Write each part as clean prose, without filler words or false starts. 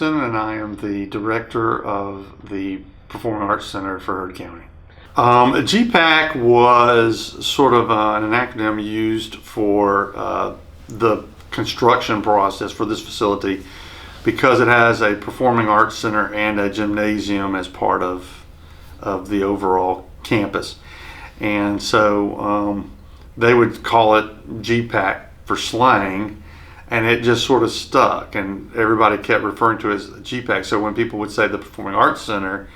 Anderson, and I am the director of the Performing Arts Center for Heard County. GPAC was sort of an acronym used for the construction process for this facility because it has a performing arts center and a gymnasium as part of the overall campus. And so they would call it GPAC for slang, and it just sort of stuck, and everybody kept referring to it as GPAC. So when people would say the Performing Arts Center,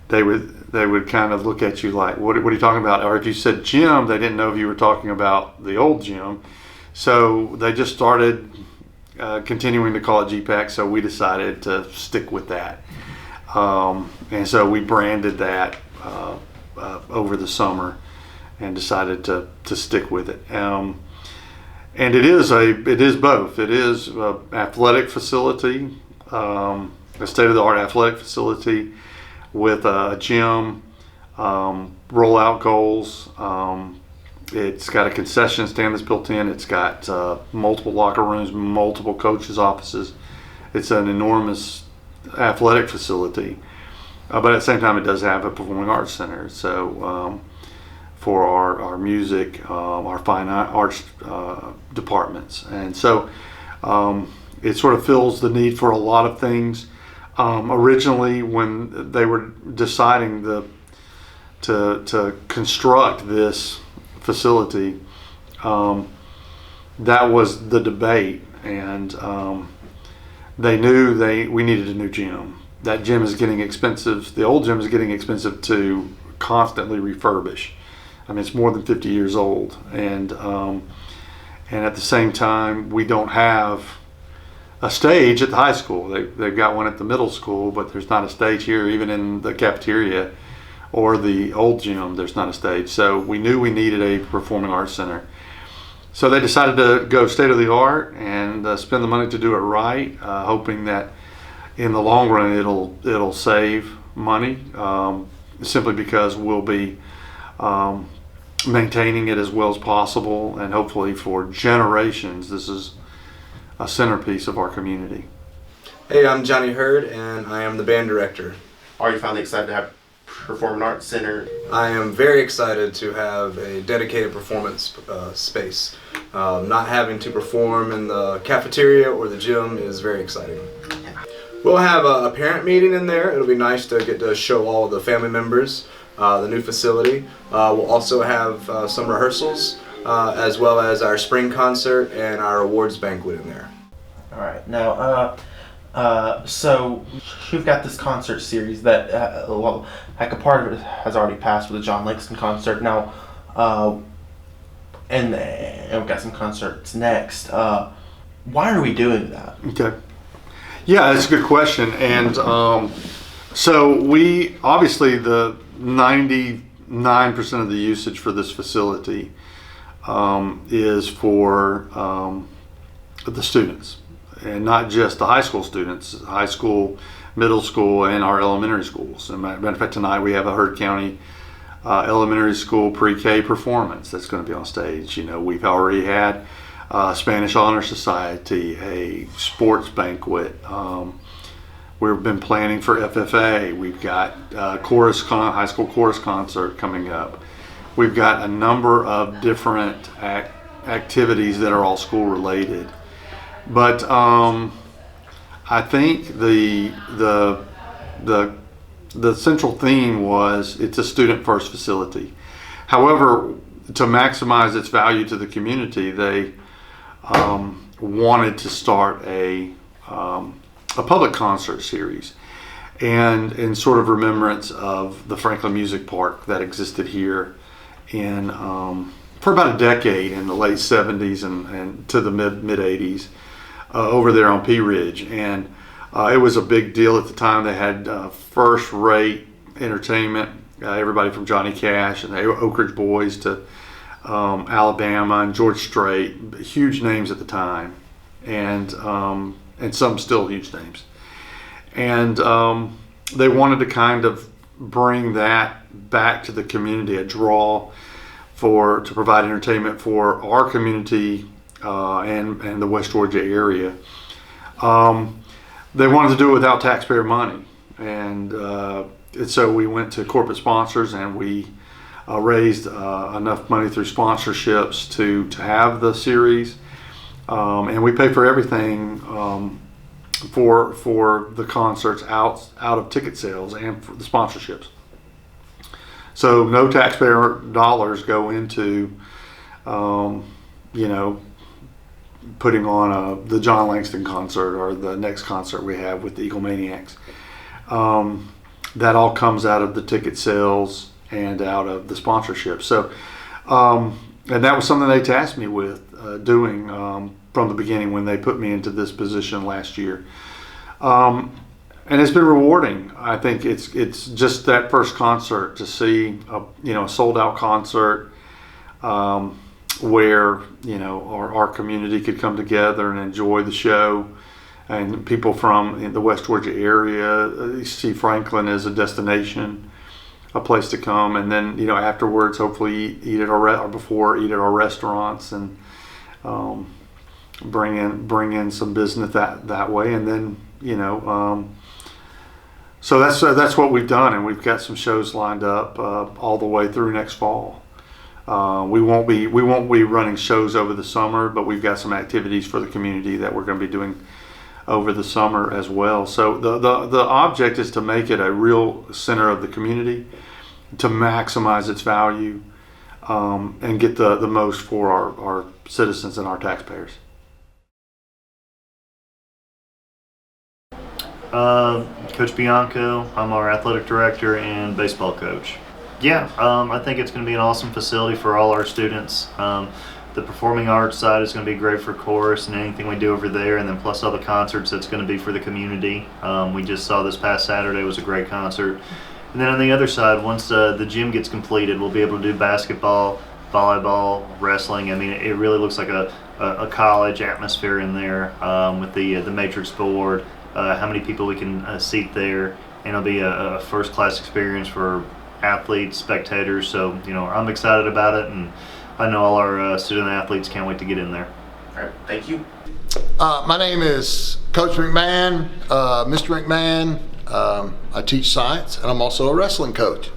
they would kind of look at you like, what are you talking about? Or if you said gym, they didn't know if you were talking about the old gym. So they just started continuing to call it GPAC, so we decided to stick with that. And so we branded that over the summer and decided to stick with it. And it is both. It is an athletic facility, a state-of-the-art athletic facility with a gym, rollout goals. It's got a concession stand that's built in. It's got multiple locker rooms, multiple coaches' offices. It's an enormous athletic facility, but at the same time, it does have a performing arts center. So for our music, our fine arts departments, and so it sort of fills the need for a lot of things. Originally, when they were deciding to construct this facility, that was the debate, and they knew we needed a new gym. That gym is getting expensive. The old gym is getting expensive to constantly refurbish. I mean, it's more than 50 years old, and at the same time, we don't have a stage at the high school. They've got one at the middle school, but there's not a stage here, even in the cafeteria or the old gym. There's not a stage. So we knew we needed a performing arts center. So they decided to go state of the art and spend the money to do it right, hoping that in the long run it'll save money, simply because we'll be maintaining it as well as possible, and hopefully for generations this is a centerpiece of our community. Hey, I'm Johnny Hurd, and I am the band director. Are you finally excited to have Performing Arts Center? I am very excited to have a dedicated performance space. Not having to perform in the cafeteria or the gym is very exciting. We'll have a parent meeting in there. It'll be nice to get to show all of the family members the new facility. We'll also have some rehearsals, as well as our spring concert and our awards banquet in there. All right. Now, so we've got this concert series that, like a part of it has already passed with the John Langston concert. Now, and we've got some concerts next. Why are we doing that? Okay. Yeah, that's a good question. And so we, obviously the 99% of the usage for this facility is for the students, and not just the high school students, high school, middle school, and our elementary schools. As a matter of fact, tonight we have a Heard County elementary school pre-K performance that's going to be on stage. You know, we've already had Spanish Honor Society, a sports banquet. We've been planning for FFA. We've got high school chorus concert coming up. We've got a number of different activities that are all school related. But I think the central theme was it's a student first facility. However, to maximize its value to the community, they wanted to start a public concert series, and in sort of remembrance of the Franklin Music Park that existed here in for about a decade in the late 70s and to the mid 80s over there on Pea Ridge. And it was a big deal at the time. They had first rate entertainment, everybody from Johnny Cash and the Oak Ridge Boys to Alabama and George Strait, huge names at the time, and some still huge names. And they wanted to kind of bring that back to the community, a draw to provide entertainment for our community and the West Georgia area. they wanted to do it without taxpayer money. And so we went to corporate sponsors, and we raised enough money through sponsorships to have the series. And we pay for everything for the concerts out of ticket sales and for the sponsorships. So no taxpayer dollars go into, putting on the John Langston concert or the next concert we have with the Eagle Maniacs. That all comes out of the ticket sales and out of the sponsorship. So, and that was something they tasked me with doing from the beginning when they put me into this position last year. And it's been rewarding. I think it's just that first concert to see a sold out concert where our community could come together and enjoy the show, and people from the West Georgia area see Franklin as a destination, a place to come, and then afterwards hopefully eat at our eat at our restaurants and bring in some business that way, and then so that's what we've done, and we've got some shows lined up all the way through next fall. We won't be running shows over the summer, but we've got some activities for the community that we're going to be doing over the summer as well. So the object is to make it a real center of the community, to maximize its value, and get the most for our citizens and our taxpayers. Coach Bianco, I'm our athletic director and baseball coach. Yeah, I think it's going to be an awesome facility for all our students. The performing arts side is going to be great for chorus and anything we do over there, and then plus all the concerts that's going to be for the community. We just saw this past Saturday was a great concert. And then on the other side, once the gym gets completed, we'll be able to do basketball, volleyball, wrestling. I mean, it really looks like a college atmosphere in there with the matrix board, how many people we can seat there, and it'll be a first-class experience for athletes, spectators. So, I'm excited about it, and I know all our student athletes can't wait to get in there. All right, thank you. My name is Coach McMahon, Mr. McMahon. I teach science, and I'm also a wrestling coach.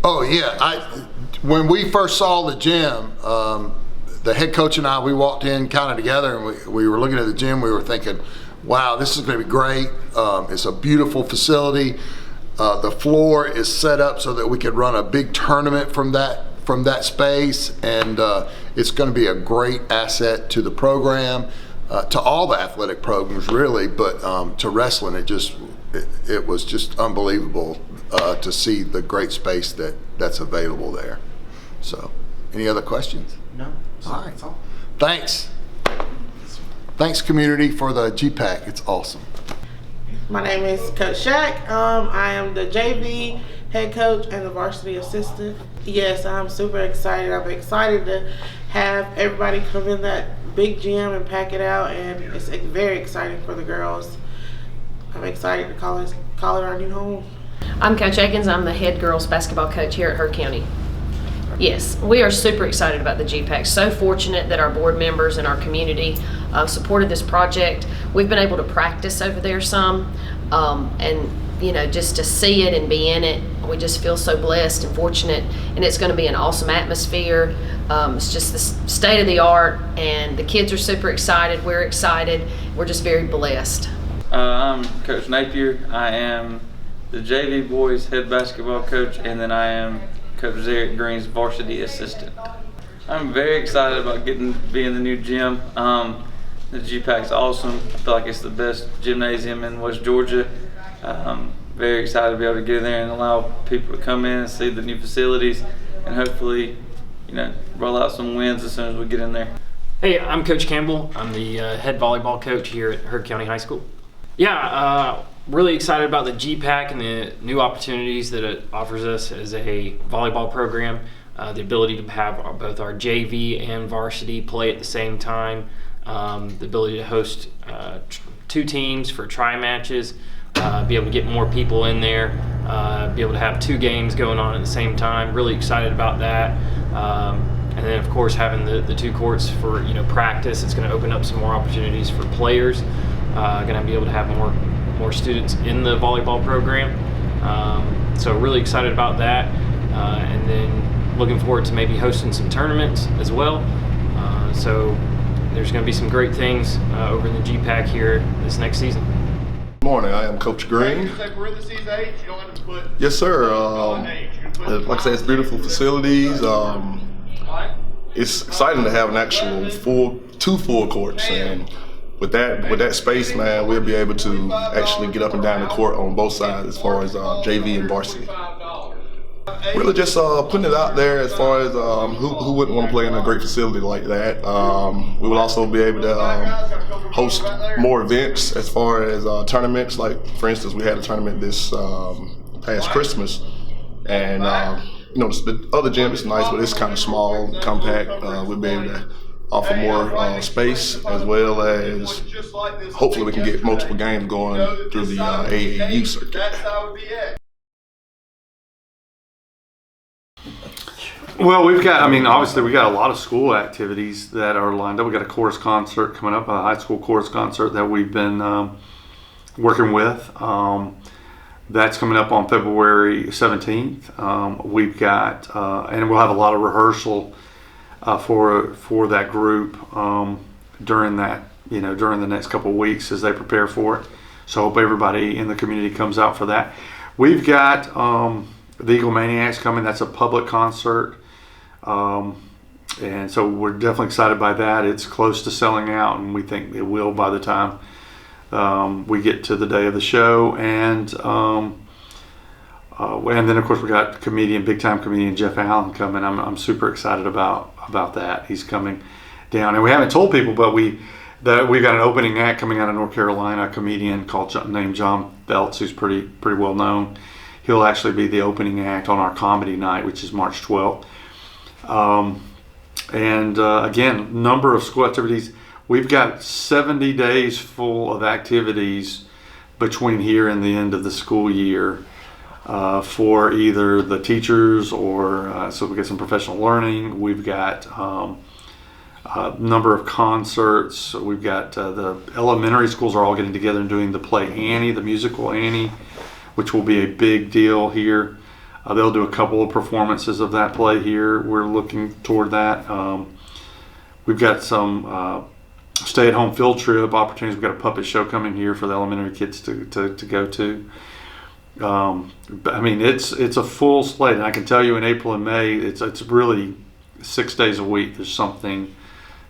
Oh yeah, when we first saw the gym, the head coach and I, we walked in kind of together, and we were looking at the gym. We were thinking, wow, this is going to be great. It's a beautiful facility. The floor is set up so that we could run a big tournament from that space, and it's going to be a great asset to the program, to all the athletic programs really, but to wrestling, it was just unbelievable to see the great space that's available there. So, any other questions? No. All right. That's all. Thanks. Thanks, community, for the GPAC. It's awesome. My name is Coach Shaq. I am the JV head coach and the varsity assistant. Yes, I'm super excited. I'm excited to have everybody come in that big gym and pack it out, and it's very exciting for the girls. I'm excited to call it our new home. I'm Coach Akins. I'm the head girls basketball coach here at Heard County. Yes, we are super excited about the GPAC. So fortunate that our board members and our community supported this project. We've been able to practice over there some, and just to see it and be in it, we just feel so blessed and fortunate. And it's going to be an awesome atmosphere. It's just the state of the art, and the kids are super excited. We're excited. We're just very blessed. I'm Coach Napier. I am the JV boys head basketball coach, and then I am Coach Zarek Green's varsity assistant. I'm very excited about being the new gym. The GPAC's awesome. I feel like it's the best gymnasium in West Georgia. Very excited to be able to get in there and allow people to come in and see the new facilities, and hopefully, roll out some wins as soon as we get in there. Hey, I'm Coach Campbell. I'm the head volleyball coach here at Heard County High School. Yeah, really excited about the GPAC and the new opportunities that it offers us as a volleyball program. The ability to have both our JV and varsity play at the same time. The ability to host two teams for tri-matches. Be able to get more people in there. Be able to have two games going on at the same time. Really excited about that. And then of course having the two courts for practice. It's going to open up some more opportunities for players. Going to be able to have more students in the volleyball program. So really excited about that, and then looking forward to maybe hosting some tournaments as well. So there's going to be some great things over in the GPAC here this next season. Good morning, I am Coach Green. Yes, sir. Like I said, it's beautiful facilities. It's exciting to have an actual two full courts, and with that space, man, we'll be able to actually get up and down the court on both sides as far as JV and varsity. Really just putting it out there as far as who wouldn't want to play in a great facility like that. We will also be able to host more events as far as tournaments. Like, for instance, we had a tournament this past Christmas, and the other gym is nice, but it's kind of small, compact. We'll be able to offer more space, as well as hopefully we can get multiple games going through the AAU circuit. Well, obviously we got a lot of school activities that are lined up. We got a chorus concert coming up, a high school chorus concert that we've been working with. That's coming up on February 17th. We've got, and we'll have a lot of rehearsal for that group during the next couple of weeks as they prepare for it. So I hope everybody in the community comes out for that. We've got the Eagle Maniacs coming. That's a public concert. And so we're definitely excited by that. It's close to selling out, and we think it will by the time we get to the day of the show. And then of course we got big time comedian Jeff Allen coming. I'm super excited about that. He's coming down, and we haven't told people, but we've got an opening act coming out of North Carolina, a comedian named John Belts, who's pretty well known. He'll actually be the opening act on our comedy night, which is March 12th. Again, number of school activities. We've got 70 days full of activities between here and the end of the school year for either the teachers or so we get some professional learning. We've got a number of concerts. We've got the elementary schools are all getting together and doing the play Annie, the musical Annie, which will be a big deal here. They'll do a couple of performances of that play here. We're looking toward that. We've got some stay-at-home field trip opportunities. We've got a puppet show coming here for the elementary kids to go to. It's a full slate, and I can tell you in April and May, it's really 6 days a week. There's something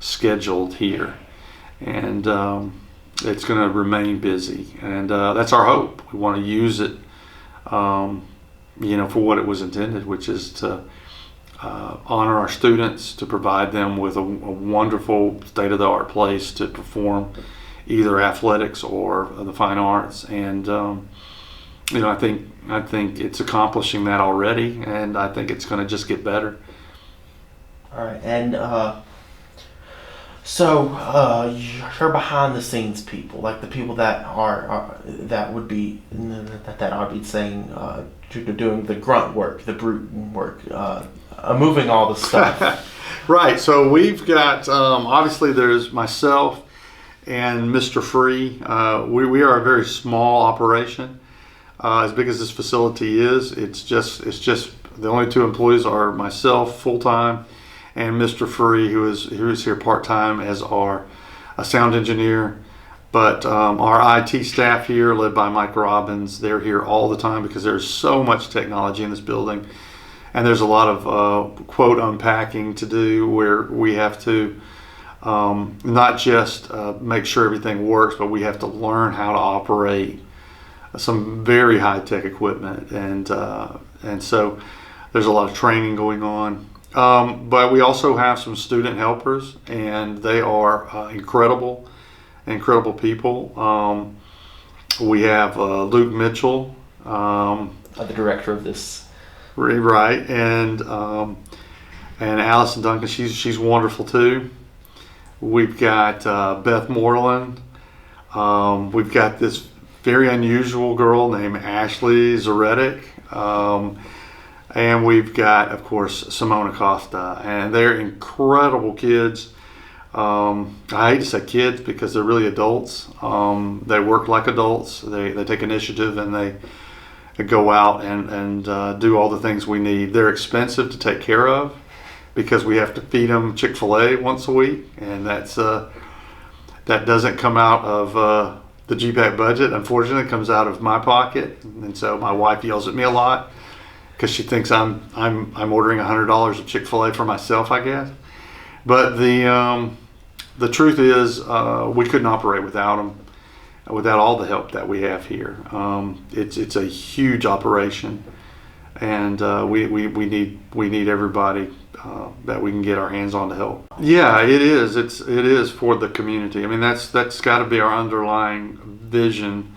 scheduled here, and it's going to remain busy, and that's our hope. We want to use it, for what it was intended, which is to honor our students, to provide them with a wonderful state-of-the-art place to perform either athletics or the fine arts, and I think it's accomplishing that already, and I think it's going to just get better. All right, and so you're behind the scenes people, like the people that would be saying doing the grunt work, the brute work, moving all the stuff. Right. So we've got obviously there's myself and Mr. Free. We are a very small operation. As big as this facility is, it's just the only two employees are myself full time and Mr. Free, who is here part time as our sound engineer. But our IT staff here, led by Mike Robbins, they're here all the time because there's so much technology in this building, and there's a lot of quote unpacking to do where we have to not just make sure everything works, but we have to learn how to operate some very high tech equipment, and so there's a lot of training going on. But we also have some student helpers, and they are incredible people. We have Luke Mitchell, the director of this, right, and Allison Duncan. She's wonderful too. We've got Beth Moreland. We've got this very unusual girl named Ashley Zaretic. And we've got, of course, Simone Acosta, and they're incredible kids. I hate to say kids because they're really adults. They work like adults. They take initiative and they go out and do all the things we need. They're expensive to take care of because we have to feed them Chick-fil-A once a week, and that doesn't come out of the GPAC budget. Unfortunately, it comes out of my pocket, and so my wife yells at me a lot because she thinks I'm ordering $100 of Chick-fil-A for myself, I guess. But the truth is, we couldn't operate without them, without all the help that we have here. It's a huge operation, and we need everybody that we can get our hands on to help. Yeah, it is. It is for the community. I mean, that's got to be our underlying vision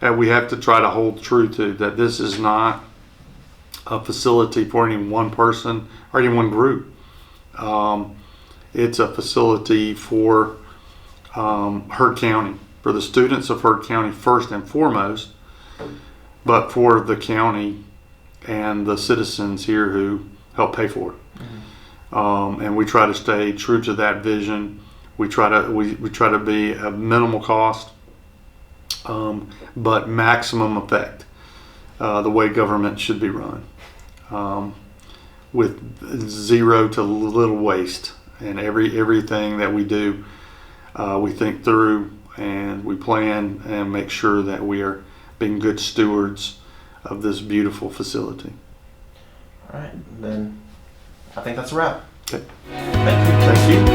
that we have to try to hold true to. That this is not a facility for any one person or any one group. It's a facility for Heard County, for the students of Heard County first and foremost, but for the county and the citizens here who help pay for it. And we try to stay true to that vision. We try to be a minimal cost, but maximum effect, the way government should be run, with zero to little waste. And everything that we do, we think through and we plan and make sure that we are being good stewards of this beautiful facility. All right, then I think that's a wrap. Okay. Thank you. Thank you.